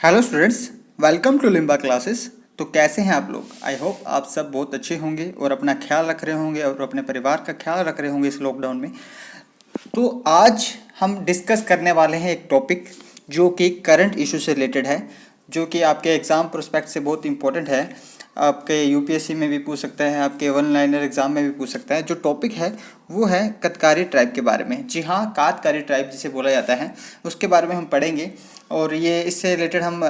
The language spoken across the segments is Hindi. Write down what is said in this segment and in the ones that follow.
Hello students, welcome to Limba classes. तो कैसे हैं आप लोग? आई होप आप सब बहुत अच्छे होंगे और अपना ख्याल रख रहे होंगे और अपने परिवार का ख्याल रख रहे होंगे इस लॉकडाउन में। तो आज हम डिस्कस करने वाले हैं एक टॉपिक जो कि करंट इशू से रिलेटेड है, जो कि आपके एग्ज़ाम प्रोस्पेक्ट से बहुत इंपॉर्टेंट है। आपके यूपीएससी में भी पूछ सकता है, आपके वन लाइनर एग्ज़ाम में भी पूछ सकता है। जो टॉपिक है वो है कतकारी ट्राइब के बारे में। जी हाँ, कातकारी ट्राइब जिसे बोला जाता है उसके बारे में हम पढ़ेंगे। और ये इससे रिलेटेड हम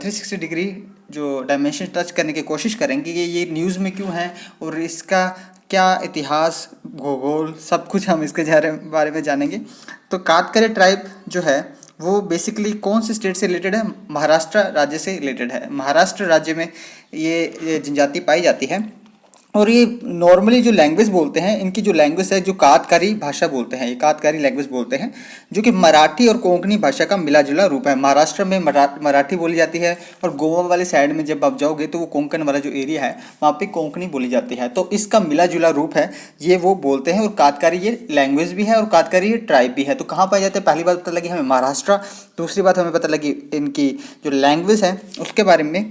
360 डिग्री जो डायमेंशन टच करने की कोशिश करेंगे कि ये न्यूज़ में क्यों है और इसका क्या इतिहास, भूगोल, सब कुछ हम इसके बारे में जानेंगे। तो कातकरे ट्राइब जो है वो बेसिकली कौन से स्टेट से रिलेटेड है? महाराष्ट्र राज्य से रिलेटेड है। महाराष्ट्र राज्य में ये जनजाति पाई जाती है। और ये नॉर्मली जो लैंग्वेज बोलते हैं, इनकी जो लैंग्वेज है जो कातकारी भाषा बोलते हैं, ये कातकारी लैंग्वेज बोलते हैं, जो कि मराठी और कोंकणी भाषा का मिला जुला रूप है। महाराष्ट्र में मराठी बोली जाती है और गोवा वाले साइड में जब आप जाओगे तो वो कोंकण वाला जो एरिया है वहाँ पे कोंकणी बोली जाती है। तो इसका मिला जुला रूप है, ये वो बोलते हैं। और कातकारी ये लैंग्वेज भी है और कातकारी ये ट्राइब भी है। तो कहाँ पाए जाते हैं? पहली बात पता लगी हमें महाराष्ट्र। दूसरी बात हमें पता लगी इनकी जो लैंग्वेज है उसके बारे में।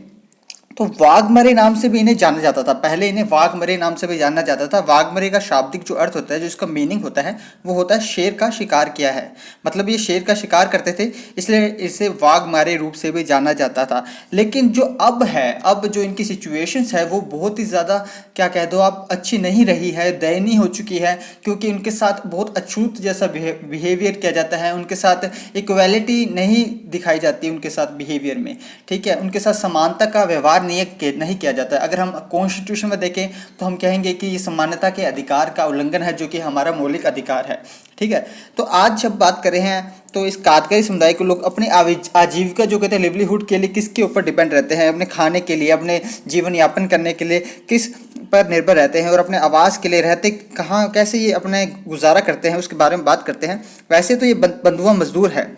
तो वाघमरे नाम से भी इन्हें जाना जाता था। पहले इन्हें वाघमरे नाम से भी जाना जाता था। वाघमरे का शाब्दिक जो अर्थ होता है, जो इसका मीनिंग होता है, वो होता है शेर का शिकार किया है। मतलब ये शेर का शिकार करते थे, इसलिए इसे वाघमारे रूप से भी जाना जाता था। लेकिन जो अब है, अब जो इनकी सिचुएशंस है वो बहुत ही ज़्यादा, क्या कह दो आप, अच्छी नहीं रही है, दयनीय हो चुकी है। क्योंकि उनके साथ बहुत अछूत जैसा बिहेवियर किया जाता है, उनके साथ इक्वालिटी नहीं दिखाई जाती उनके साथ बिहेवियर में। ठीक है, उनके साथ समानता का व्यवहार नहीं किया जाता है। अगर हम कॉन्स्टिट्यूशन में देखें तो हम कहेंगे कि ये समानता के अधिकार का उल्लंघन है, जो कि हमारा मौलिक अधिकार है। ठीक है, तो आज जब बात कर रहे हैं तो इस कातकरी समुदाय के लोग अपने आजीविका जो कहते हैं लिवलीहुड के लिए किसके ऊपर डिपेंड रहते हैं? अपने खाने के लिए, अपने जीवन यापन करने के लिए किस पर निर्भर रहते हैं और अपने आवास के लिए रहते कहाँ, कैसे ये अपने गुजारा करते हैं, उसके बारे में बात करते हैं। वैसे तो ये बंधुआ मजदूर है,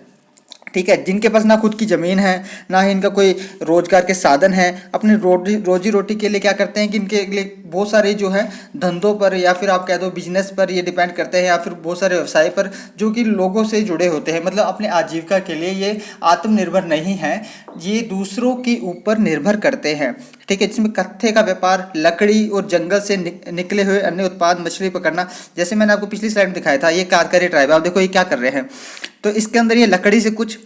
ठीक है, जिनके पास ना खुद की ज़मीन है, ना ही इनका कोई रोजगार के साधन है। अपनी रोजी रोटी के लिए क्या करते हैं कि इनके लिए बहुत सारे जो है धंधों पर, या फिर आप कह दो बिजनेस पर ये डिपेंड करते हैं, या फिर बहुत सारे व्यवसाय पर जो कि लोगों से जुड़े होते हैं। मतलब अपने आजीविका के लिए ये आत्मनिर्भर नहीं है, ये दूसरों के ऊपर निर्भर करते हैं। ठीक है, जिसमें कत्थे का व्यापार, लकड़ी और जंगल से निकले हुए अन्य उत्पाद, मछली पकड़ना। जैसे मैंने आपको पिछली स्लाइड में दिखाया था, ये कातकरी ट्राइब, आप देखो ये क्या कर रहे हैं। तो इसके अंदर ये लकड़ी से कुछ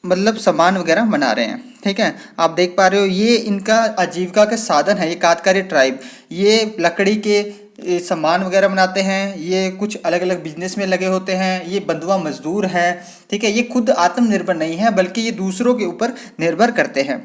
मतलब सामान वगैरह बना रहे हैं। ठीक है, आप देख पा रहे हो ये इनका आजीविका का साधन है। ये कातकरी ट्राइब ये लकड़ी के सामान वगैरह बनाते हैं, ये कुछ अलग अलग बिजनेस में लगे होते हैं, ये बंधुआ मजदूर है। ठीक है, ये खुद आत्मनिर्भर नहीं है बल्कि ये दूसरों के ऊपर निर्भर करते हैं।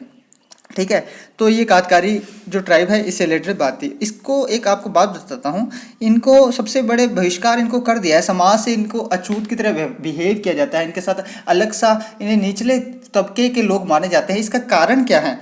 ठीक है, तो ये कातकारी जो ट्राइब है इससे रिलेटेड बात थी। इसको एक आपको बात बताता हूँ, इनको सबसे बड़े बहिष्कार इनको कर दिया है, समाज से इनको अछूत की तरह बिहेव किया जाता है, इनके साथ अलग सा, इन्हें निचले तबके के लोग माने जाते हैं। इसका कारण क्या है?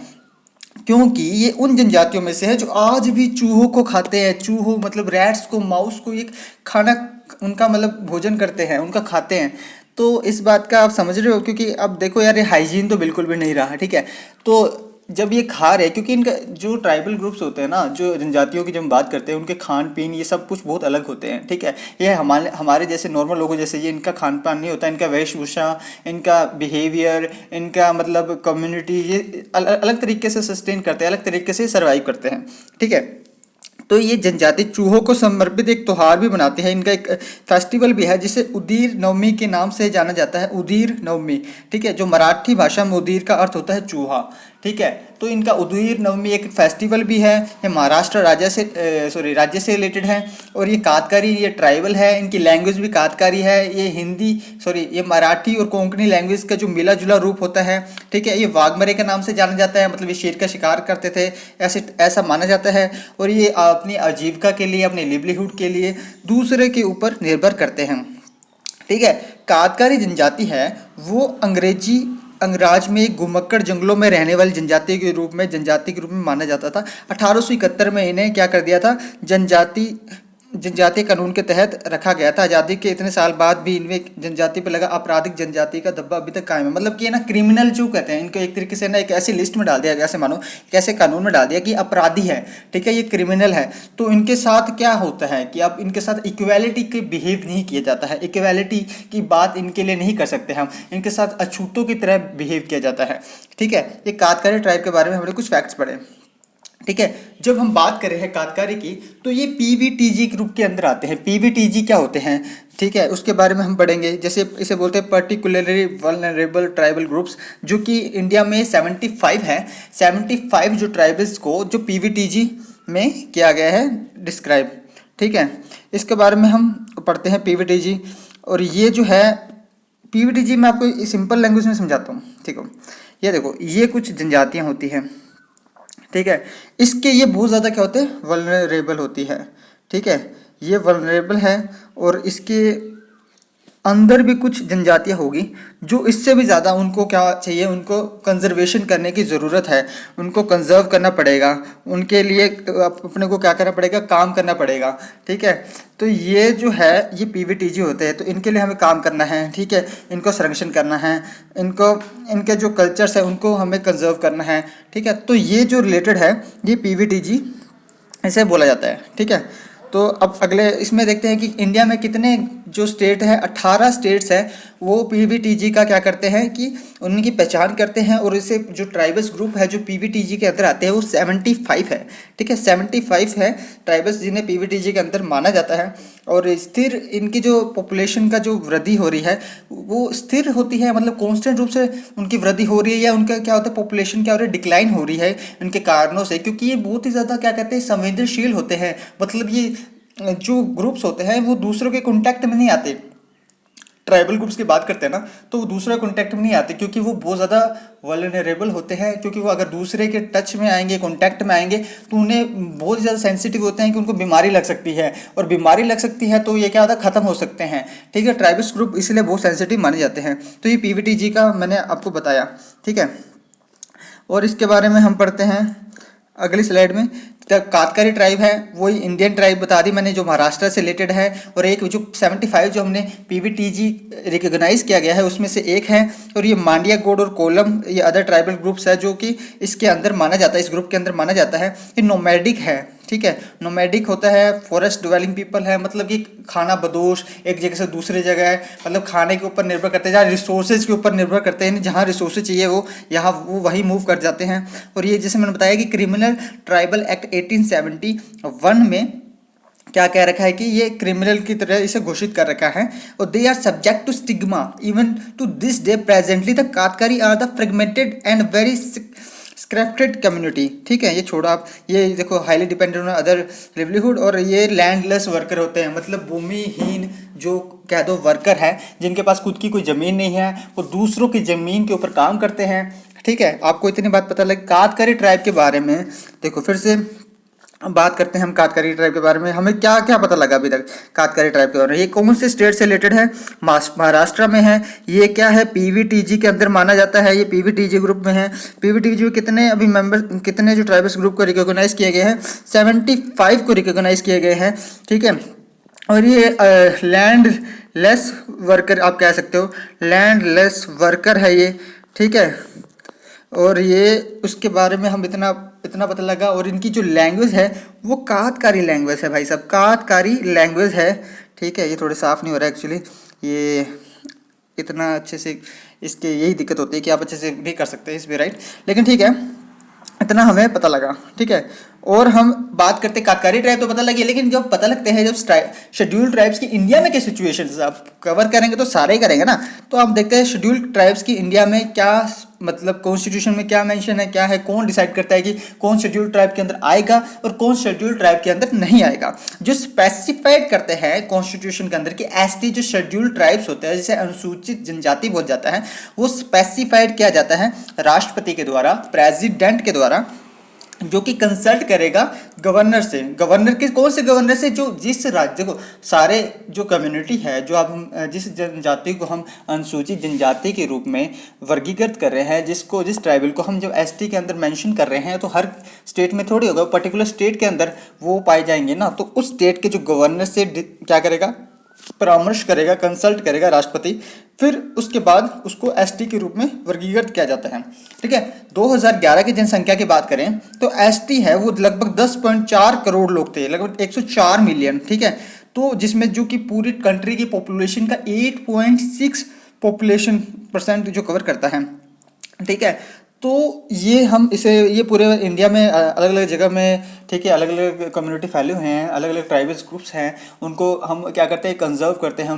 क्योंकि ये उन जनजातियों में से है जो आज भी चूहों को खाते हैं। चूहों मतलब रैट्स को, माउस को, एक खाना उनका मतलब भोजन करते हैं, उनका खाते हैं। तो इस बात का आप समझ रहे हो? क्योंकि अब देखो यार, ये हाइजीन तो बिल्कुल भी नहीं रहा। ठीक है, तो जब ये खा रहे हैं, क्योंकि इनका जो ट्राइबल ग्रुप्स होते हैं ना, जो जनजातियों की जब हम बात करते हैं, उनके खान पीन ये सब कुछ बहुत अलग होते हैं। ठीक है, ये हमारे जैसे नॉर्मल लोगों जैसे ये इनका खान पान नहीं होता। इनका वेशभूषा, इनका बिहेवियर, इनका मतलब कम्युनिटी, ये अलग तरीके से सस्टेन करते हैं, अलग तरीके से सर्वाइव करते हैं। ठीक है, तो ये जनजाति चूहों को समर्पित एक त्योहार भी मनाती है। इनका एक फेस्टिवल भी है जिसे उदीर नवमी के नाम से जाना जाता है। उदीर नवमी, ठीक है, जो मराठी भाषा में उदीर का अर्थ होता है चूहा। ठीक है, तो इनका उदीर नवमी एक फेस्टिवल भी है। ये महाराष्ट्र राज्य से रिलेटेड है। और ये कातकारी, ये ट्राइबल है, इनकी लैंग्वेज भी कातकारी है। ये मराठी और कोंकणी लैंग्वेज का जो मिला जुला रूप होता है। ठीक है, ये वाघमरे के नाम से जाना जाता है, मतलब ये शेर का शिकार करते थे, ऐसा माना जाता है। और ये अपनी आजीविका के लिए, अपने लिवलीहुड के लिए दूसरे के ऊपर निर्भर करते हैं। ठीक है, कातकारी जनजाति है वो अंगराज में एक घुमक्कड़ जंगलों में रहने वाली जनजाति के रूप में माना जाता था। 1871 में इन्हें क्या कर दिया था? जनजाति जनजातीय कानून के तहत रखा गया था। आज़ादी के इतने साल बाद भी इनमें जनजाति पे लगा आपराधिक जनजाति का धब्बा अभी तक कायम है। मतलब कि ये ना क्रिमिनल जो कहते हैं इनको एक तरीके से ना एक ऐसी लिस्ट में डाल दिया गया, ऐसे मानो एक ऐसे कानून में डाल दिया कि अपराधी है, ठीक है, ये क्रिमिनल है। तो इनके साथ क्या होता है कि अब इनके साथ इक्वालिटी के बिहेव नहीं किया जाता है, इक्वालिटी की बात इनके लिए नहीं कर सकते हम, इनके साथ अछूतों की तरह बिहेव किया जाता है, ठीक है। ये कातकारी ट्राइब के बारे में हमने कुछ फैक्ट्स पढ़े, ठीक है। जब हम बात कर रहे हैं कातकारी की तो ये पीवीटीजी ग्रुप के अंदर आते हैं। पीवीटीजी क्या होते हैं, ठीक है, उसके बारे में हम पढ़ेंगे। जैसे इसे बोलते हैं पर्टिकुलरली वल्नरेबल ट्राइबल ग्रुप्स, जो कि इंडिया में 75 है। 75 जो ट्राइबल्स को जो पीवीटीजी में किया गया है डिस्क्राइब, ठीक है। इसके बारे में हम पढ़ते हैं पीवीटीजी। और ये जो है पीवीटीजी मैं आपको सिंपल लैंग्वेज में समझाता हूँ, ठीक है। ये देखो, ये कुछ जनजातियाँ होती हैं, ठीक है। इसके ये बहुत ज़्यादा क्या होते हैं, वल्नरेबल होती है, ठीक है। ये वल्नरेबल है और इसके अंदर भी कुछ जनजातियाँ होगी जो इससे भी ज़्यादा उनको क्या चाहिए, उनको कंजर्वेशन करने की ज़रूरत है, उनको कंजर्व करना पड़ेगा, उनके लिए अपने को क्या करना पड़ेगा, काम करना पड़ेगा, ठीक है। तो ये जो है ये पीवीटीजी होते हैं, तो इनके लिए हमें काम करना है, ठीक है, इनको संरक्षण करना है, इनको इनके जो कल्चर्स है उनको हमें कंजर्व करना है, ठीक है। तो ये जो रिलेटेड है ये पीवीटीजी ऐसे बोला जाता है, ठीक है। तो अब अगले इसमें देखते हैं कि इंडिया में कितने जो स्टेट है, 18 स्टेट्स है, वो पीवीटीजी का क्या करते हैं कि उनकी पहचान करते हैं। और इसे जो ट्राइबल्स ग्रुप है जो पीवीटीजी के अंदर आते हैं वो 75 है, ठीक है। 75 है ट्राइबल्स जिन्हें पीवीटीजी के अंदर माना जाता है। और स्थिर इनकी जो पॉपुलेशन का जो वृद्धि हो रही है वो स्थिर होती है, मतलब कॉन्स्टेंट रूप से उनकी वृद्धि हो रही है, या उनका क्या होता है पॉपुलेशन क्या हो रही है, डिक्लाइन हो रही है उनके कारणों से, क्योंकि ये बहुत ही ज़्यादा क्या कहते हैं संवेदनशील होते हैं। मतलब ये जो ग्रुप्स होते हैं वो दूसरों के कॉन्टैक्ट में नहीं आते। ट्राइबल ग्रुप्स की बात करते हैं ना तो वो दूसरे कॉन्टैक्ट में नहीं आते, क्योंकि वो बहुत ज़्यादा वल्नरेबल होते हैं। क्योंकि वो अगर दूसरे के टच में आएंगे, कॉन्टैक्ट में आएंगे, तो उन्हें बहुत ज़्यादा सेंसिटिव होते हैं कि उनको बीमारी लग सकती है, और बीमारी लग सकती है तो ये क्या होता है, ख़त्म हो सकते हैं, ठीक है। ट्राइबल्स ग्रुप इसलिए बहुत सेंसिटिव माने जाते हैं। तो ये पीवीटीजी का मैंने आपको बताया, ठीक है। और इसके बारे में हम पढ़ते हैं अगली स्लाइड में। कातकारी ट्राइब है वही इंडियन ट्राइब बता दी मैंने, जो महाराष्ट्र से रिलेटेड है। और एक जो 75 जो हमने पीवीटीजी रिकॉग्नाइज किया गया है उसमें से एक है। और ये मांडिया गोड और कोलम ये अदर ट्राइबल ग्रुप्स है जो कि इसके अंदर माना जाता है, इस ग्रुप के अंदर माना जाता है। ये नोमैडिक है, ठीक है। नोमैडिक होता है, फॉरेस्ट डिवेलिंग पीपल है, मतलब कि खाना बदोश एक जगह से दूसरे जगह है, मतलब खाने के ऊपर निर्भर करते हैं, जहाँ रिसोर्सेज के ऊपर निर्भर करते हैं, जहाँ रिसोर्सेज चाहिए वो यहाँ वो वही मूव कर जाते हैं। और ये जैसे मैंने बताया कि क्रिमिनल ट्राइबल एक्ट 1871 में क्या कह रखा है कि ये क्रिमिनल की तरह इसे घोषित कर रखा है। और they are subject to stigma even to this day presently the Katkari are the fragmented and very scattered community, ठीक है। ये छोड़ो आप, ये देखो highly dependent on other livelihood. और ये लैंडलेस वर्कर होते हैं, मतलब भूमिहीन जो कह दो वर्कर है, जिनके पास खुद की कोई ज़मीन नहीं है, वो दूसरों की ज़मीन के ऊपर काम करते हैं, ठीक है। आपको इतनी बात पता लगी कातकारी ट्राइब के बारे में। देखो फिर से बात करते हैं हम कातकारी ट्राइब के बारे में। हमें क्या क्या पता लगा अभी तक कातकारी ट्राइब के बारे में। ये कौन से स्टेट से रिलेटेड है, महाराष्ट्र में है। ये क्या है, पीवीटीजी के अंदर माना जाता है, ये पीवीटीजी ग्रुप में है। पीवीटीजी में कितने अभी मेंबर, कितने जो ट्राइबल्स ग्रुप को रिकॉग्नाइज किए गए हैं, 75 को रिकॉग्नाइज किए गए हैं, ठीक है। और ये लैंड लेस वर्कर आप कह सकते हो, लैंड लेस वर्कर है ये, ठीक है। और ये उसके बारे में हम इतना पता लगा। और इनकी जो लैंग्वेज है वो कातकारी लैंग्वेज है भाई साहब, कातकारी लैंग्वेज है, ठीक है। ये थोड़े साफ़ नहीं हो रहा है एक्चुअली, ये इतना अच्छे से, इसके यही दिक्कत होती है कि आप अच्छे से नहीं कर सकते इस पे राइट, लेकिन ठीक है, इतना हमें पता लगा, ठीक है। और हम बात करते कातकारी ट्राइब तो पता लगी, लेकिन जब पता लगते हैं जब शेड्यूल्ड ट्राइब्स की इंडिया में क्या सिचुएशंस आप कवर करेंगे तो सारे ही करेंगे ना। तो आप देखते हैं शेड्यूल्ड ट्राइब्स की इंडिया में क्या, मतलब कॉन्स्टिट्यूशन में क्या मेंशन है, क्या है, कौन डिसाइड करता है कि कौन शेड्यूल्ड ट्राइब के अंदर आएगा और कौन शेड्यूल्ड ट्राइब के अंदर नहीं आएगा। जो स्पेसिफाइड करते हैं कॉन्स्टिट्यूशन के अंदर कि एसटी जो शेड्यूल्ड ट्राइब्स होते हैं, जिसे अनुसूचित जनजाति बोल जाता है, वो स्पेसिफाइड किया जाता है राष्ट्रपति के द्वारा, प्रेसिडेंट के द्वारा, जो कि कंसल्ट करेगा गवर्नर से। गवर्नर के कौन से गवर्नर से? जो जिस राज्य को सारे जो कम्युनिटी है, जो अब हम जिस जनजाति को हम अनुसूचित जनजाति के रूप में वर्गीकृत कर रहे हैं, जिसको जिस ट्राइबल को हम जो एसटी के अंदर मेंशन कर रहे हैं, तो हर स्टेट में थोड़ी होगा, पर्टिकुलर स्टेट के अंदर वो पाए जाएंगे ना। तो उस स्टेट के जो गवर्नर से क्या करेगा? परामर्श करेगा, कंसल्ट करेगा राष्ट्रपति, फिर उसके बाद उसको एसटी के रूप में वर्गीकृत किया जाता है। ठीक है, 2011 की जनसंख्या की बात करें तो एसटी है वो लगभग 10.4 करोड़ लोग थे, लगभग 104 मिलियन। ठीक है, तो जिसमें जो कि पूरी कंट्री की पॉपुलेशन का 8.6 पॉपुलेशन परसेंट जो कवर करता है। ठीक है, तो ये हम इसे ये पूरे इंडिया में अलग अलग जगह में, ठीक है, अलग अलग कम्युनिटी फैले हुए हैं, अलग अलग ट्राइबल्स ग्रुप्स हैं, उनको हम क्या करते हैं? कंजर्व करते हैं,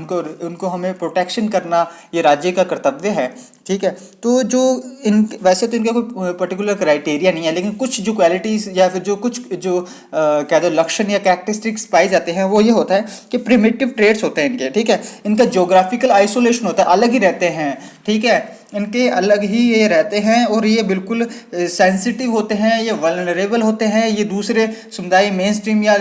उनको हमें प्रोटेक्शन करना ये राज्य का कर्तव्य है। ठीक है, तो जो इन वैसे तो इनका कोई पर्टिकुलर क्राइटेरिया नहीं है, लेकिन कुछ जो क्वालिटीज़ या फिर जो कुछ जो क्या दो लक्षण या कैरेक्टरिस्टिक्स पाए जाते हैं वो ये होता है कि प्रिमिटिव ट्रेड्स होते हैं इनके। ठीक है, इनका जोग्राफिकल आइसोलेशन होता है, अलग ही रहते हैं। ठीक है, इनके अलग ही ये रहते हैं और ये बिल्कुल सेंसिटिव होते हैं, ये वल्नरेबल होते हैं, ये दूसरे समुदाय मेन स्ट्रीम या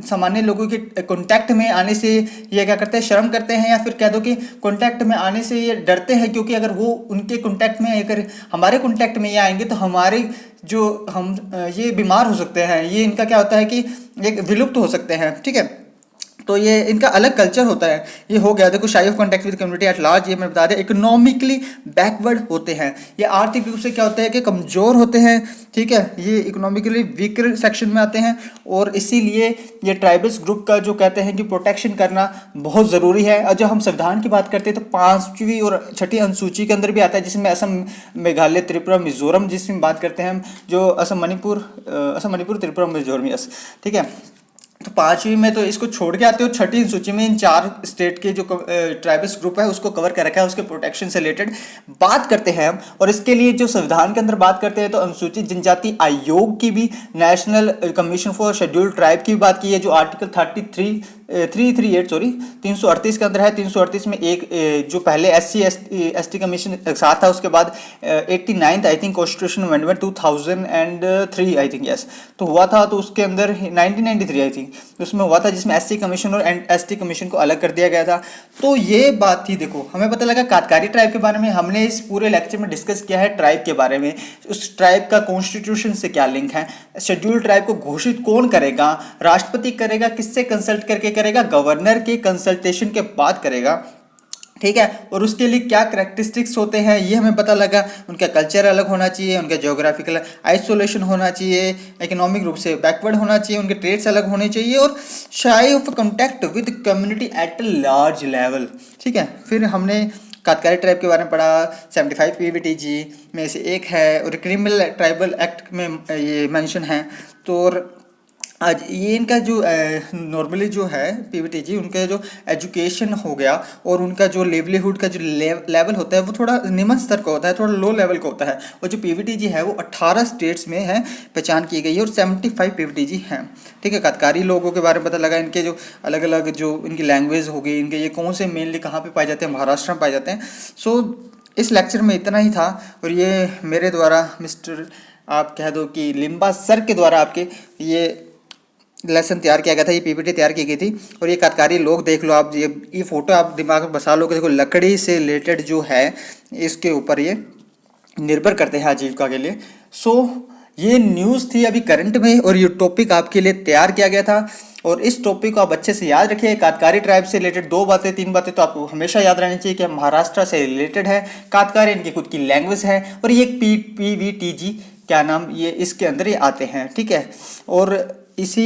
सामान्य लोगों के कांटेक्ट में आने से ये क्या करते हैं? शर्म करते हैं, या फिर कह दो कि कांटेक्ट में आने से ये डरते हैं, क्योंकि अगर वो उनके कांटेक्ट में, अगर हमारे कांटेक्ट में ये आएंगे तो हमारे जो हम ये बीमार हो सकते हैं, ये इनका क्या होता है कि एक विलुप्त हो सकते हैं। ठीक है, तो ये इनका अलग कल्चर होता है। ये हो गया, देखो शाई of contact with community at large, ये मैं बता दें इकोनॉमिकली बैकवर्ड होते हैं, ये आर्थिक रूप से क्या होते हैं कि कमज़ोर होते हैं। ठीक है, ये इकोनॉमिकली वीकर सेक्शन में आते हैं, और इसीलिए ये ट्राइबल्स ग्रुप का जो कहते हैं कि प्रोटेक्शन करना बहुत ज़रूरी है। और जब हम संविधान की बात करते हैं तो 5वीं और 6ठी अनुसूची के अंदर भी आता है, जिसमें असम, मेघालय, त्रिपुरा, मिजोरम, जिसमें बात करते हैं हम, जो असम, मणिपुर, त्रिपुरा, मिजोरम, यस। ठीक है, तो 5वीं में तो इसको छोड़ के आते हो, 6ठी सूची में इन 4 स्टेट के जो ट्राइबल्स ग्रुप है उसको कवर कर रखा है, उसके प्रोटेक्शन से रिलेटेड बात करते हैं हम। और इसके लिए जो संविधान के अंदर बात करते हैं तो अनुसूचित जनजाति आयोग की भी, national commission for scheduled tribe की भी बात की है, जो आर्टिकल 338 के अंदर है। 338 में एक जो पहले SC/ST कमीशन साथ था, उसके बाद 89th I think constitution amendment 2003 I think, yes, तो हुआ था। तो उसके अंदर 1993 आई थिंक उसमें हुआ था, जिसमें SC कमीशन और ST कमीशन को अलग कर दिया गया था। तो ये बात थी। देखो, हमें पता लगा कातकारी ट्राइब के बारे में, हमने इस पूरे लेक्चर में डिस्कस किया है ट्राइब के बारे में, उस ट्राइब का कॉन्स्टिट्यूशन से क्या लिंक है, शेड्यूल्ड ट्राइब को घोषित कौन करेगा, राष्ट्रपति करेगा, किससे कंसल्ट करके करेगा? गवर्नर के कंसल्टेशन के बाद करेगा। ठीक है, और उसके लिए क्या करैक्टरिस्टिक्स होते हैं ये हमें पता लगा। उनका कल्चर अलग होना चाहिए, उनका ज्योग्राफिकल आइसोलेशन होना चाहिए, इकोनॉमिक रूप से बैकवर्ड होना चाहिए, उनके ट्रेड्स अलग होने चाहिए, और शाई of contact with community at a large level. ठीक है, फिर हमने कातकारी ट्राइब के बारे में पढ़ा, 75 PVTG में से एक है, और क्रिमिनल ट्राइबल एक्ट में ये मेंशन है। तो आज ये इनका जो नॉर्मली जो है PVTG, उनका जो एजुकेशन हो गया और उनका जो लेवलीहुड का जो लेवल होता है वो थोड़ा निम्न स्तर का होता है, थोड़ा लो लेवल का होता है। और जो PVTG है वो 18 स्टेट्स में है पहचान की गई है, और 75 PVTG हैं। ठीक है, कातकारी लोगों के बारे में पता लगा, इनके जो अलग अलग जो इनकी लैंग्वेज हो गई, इनके ये कौन से मेनली कहाँ पर पाए जाते हैं, महाराष्ट्र में पाए जाते हैं। सो इस लेक्चर में इतना ही था, और ये मेरे द्वारा मिस्टर आप कह दो कि लिम्बा सर के द्वारा आपके ये लेसन तैयार किया गया था, ये PPT तैयार की गई थी। और ये कातकारी लोग देख लो आप, ये फोटो आप दिमाग में बसा लो कि देखो लकड़ी से रिलेटेड जो है इसके ऊपर ये निर्भर करते हैं आजीविका के लिए। सो ये न्यूज़ थी अभी करंट में, और ये टॉपिक आपके लिए तैयार किया गया था। और इस टॉपिक को आप अच्छे से याद रखिए। कातकारी ट्राइब से रिलेटेड 2 बातें 3 बातें तो आपको हमेशा याद रहनी चाहिए कि महाराष्ट्र से रिलेटेड है, कातकारी इनकी खुद की लैंग्वेज है, और ये PVTG क्या नाम ये इसके अंदर ही आते हैं। ठीक है, और इस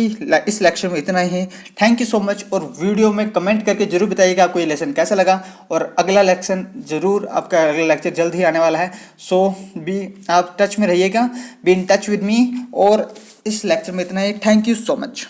लेक्चर में इतना ही है। थैंक यू सो मच, और वीडियो में कमेंट करके जरूर बताइएगा आपको ये लेसन कैसा लगा, और अगला लेक्चर जरूर, आपका अगला लेक्चर जल्द ही आने वाला है। सो आप टच में रहिएगा, be in touch with me. और इस लेक्चर में इतना ही। Thank you so much.